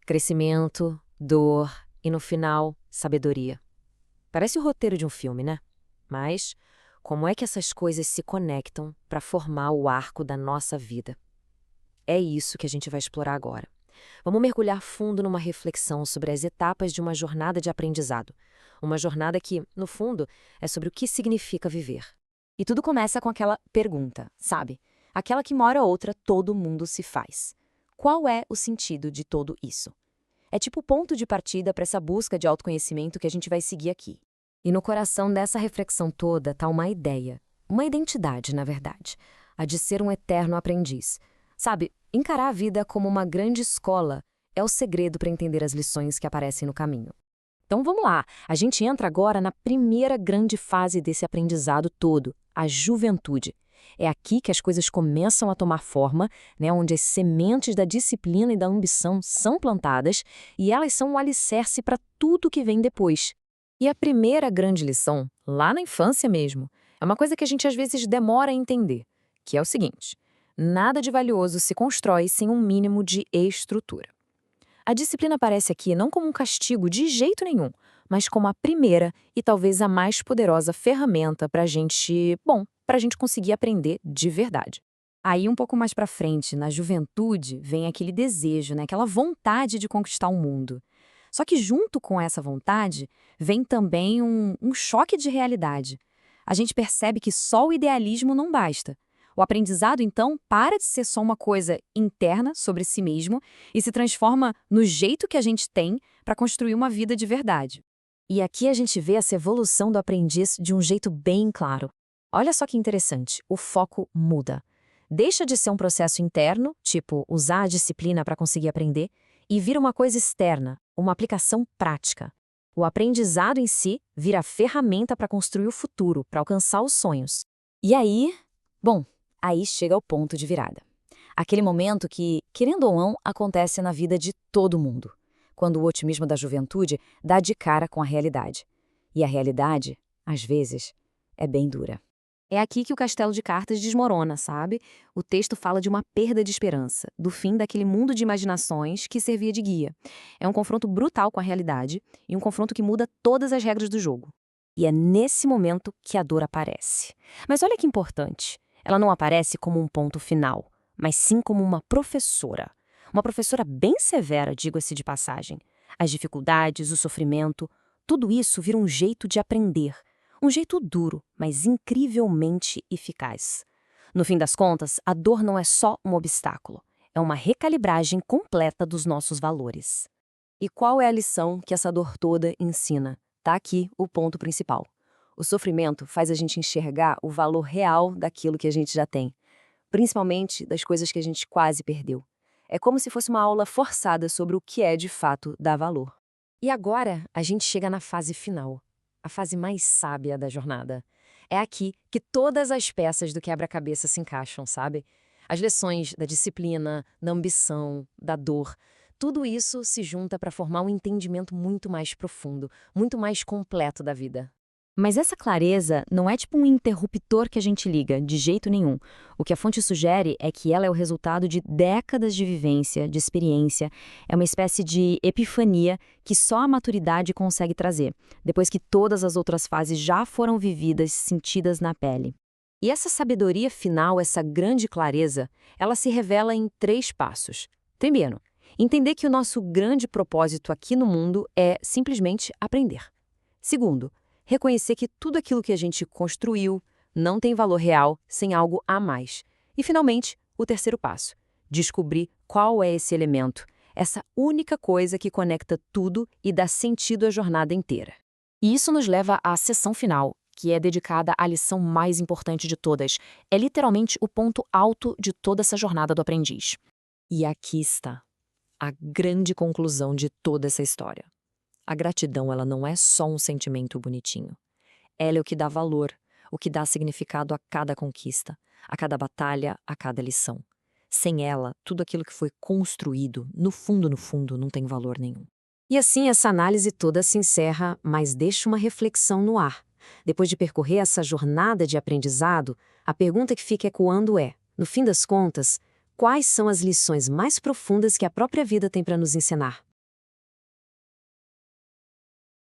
Crescimento, dor e, no final, sabedoria. Parece o roteiro de um filme, né? Mas como é que essas coisas se conectam para formar o arco da nossa vida? É isso que a gente vai explorar agora. Vamos mergulhar fundo numa reflexão sobre as etapas de uma jornada de aprendizado. Uma jornada que, no fundo, é sobre o que significa viver. E tudo começa com aquela pergunta, sabe? Aquela que uma hora ou outra todo mundo se faz. Qual é o sentido de tudo isso? É tipo o ponto de partida para essa busca de autoconhecimento que a gente vai seguir aqui. E no coração dessa reflexão toda está uma ideia, uma identidade, na verdade, a de ser um eterno aprendiz. Sabe, encarar a vida como uma grande escola é o segredo para entender as lições que aparecem no caminho. Então vamos lá, a gente entra agora na primeira grande fase desse aprendizado todo, a juventude. É aqui que as coisas começam a tomar forma, né, onde as sementes da disciplina e da ambição são plantadas e elas são o alicerce para tudo que vem depois. E a primeira grande lição, lá na infância mesmo, é uma coisa que a gente às vezes demora a entender, que é o seguinte: nada de valioso se constrói sem um mínimo de estrutura. A disciplina aparece aqui não como um castigo de jeito nenhum, mas como a primeira e talvez a mais poderosa ferramenta para a gente conseguir aprender de verdade. Aí, um pouco mais para frente, na juventude, vem aquele desejo, né? Aquela vontade de conquistar o mundo. Só que junto com essa vontade, vem também um choque de realidade. A gente percebe que só o idealismo não basta. O aprendizado, então, para de ser só uma coisa interna sobre si mesmo e se transforma no jeito que a gente tem para construir uma vida de verdade. E aqui a gente vê essa evolução do aprendiz de um jeito bem claro. Olha só que interessante, o foco muda. Deixa de ser um processo interno, tipo usar a disciplina para conseguir aprender, e vira uma coisa externa, uma aplicação prática. O aprendizado em si vira a ferramenta para construir o futuro, para alcançar os sonhos. E aí, aí chega o ponto de virada. Aquele momento que, querendo ou não, acontece na vida de todo mundo. Quando o otimismo da juventude dá de cara com a realidade. E a realidade, às vezes, é bem dura. É aqui que o castelo de cartas desmorona, sabe? O texto fala de uma perda de esperança, do fim daquele mundo de imaginações que servia de guia. É um confronto brutal com a realidade e um confronto que muda todas as regras do jogo. E é nesse momento que a dor aparece. Mas olha que importante, ela não aparece como um ponto final, mas sim como uma professora. Uma professora bem severa, digo-se de passagem. As dificuldades, o sofrimento, tudo isso vira um jeito de aprender. Um jeito duro, mas incrivelmente eficaz. No fim das contas, a dor não é só um obstáculo. É uma recalibragem completa dos nossos valores. E qual é a lição que essa dor toda ensina? Tá aqui o ponto principal. O sofrimento faz a gente enxergar o valor real daquilo que a gente já tem, principalmente das coisas que a gente quase perdeu. É como se fosse uma aula forçada sobre o que é de fato dar valor. E agora a gente chega na fase final, a fase mais sábia da jornada. É aqui que todas as peças do quebra-cabeça se encaixam, sabe? As lições da disciplina, da ambição, da dor, tudo isso se junta para formar um entendimento muito mais profundo, muito mais completo da vida. Mas essa clareza não é tipo um interruptor que a gente liga, de jeito nenhum. O que a fonte sugere é que ela é o resultado de décadas de vivência, de experiência. É uma espécie de epifania que só a maturidade consegue trazer, depois que todas as outras fases já foram vividas, sentidas na pele. E essa sabedoria final, essa grande clareza, ela se revela em 3 passos. Primeiro, entender que o nosso grande propósito aqui no mundo é simplesmente aprender. Segundo, reconhecer que tudo aquilo que a gente construiu não tem valor real sem algo a mais. E, finalmente, o terceiro passo: descobrir qual é esse elemento, essa única coisa que conecta tudo e dá sentido à jornada inteira. E isso nos leva à sessão final, que é dedicada à lição mais importante de todas. É literalmente o ponto alto de toda essa jornada do aprendiz. E aqui está a grande conclusão de toda essa história. A gratidão, ela não é só um sentimento bonitinho. Ela é o que dá valor, o que dá significado a cada conquista, a cada batalha, a cada lição. Sem ela, tudo aquilo que foi construído, no fundo, não tem valor nenhum. E assim essa análise toda se encerra, mas deixa uma reflexão no ar. Depois de percorrer essa jornada de aprendizado, a pergunta que fica ecoando é, no fim das contas, quais são as lições mais profundas que a própria vida tem para nos ensinar?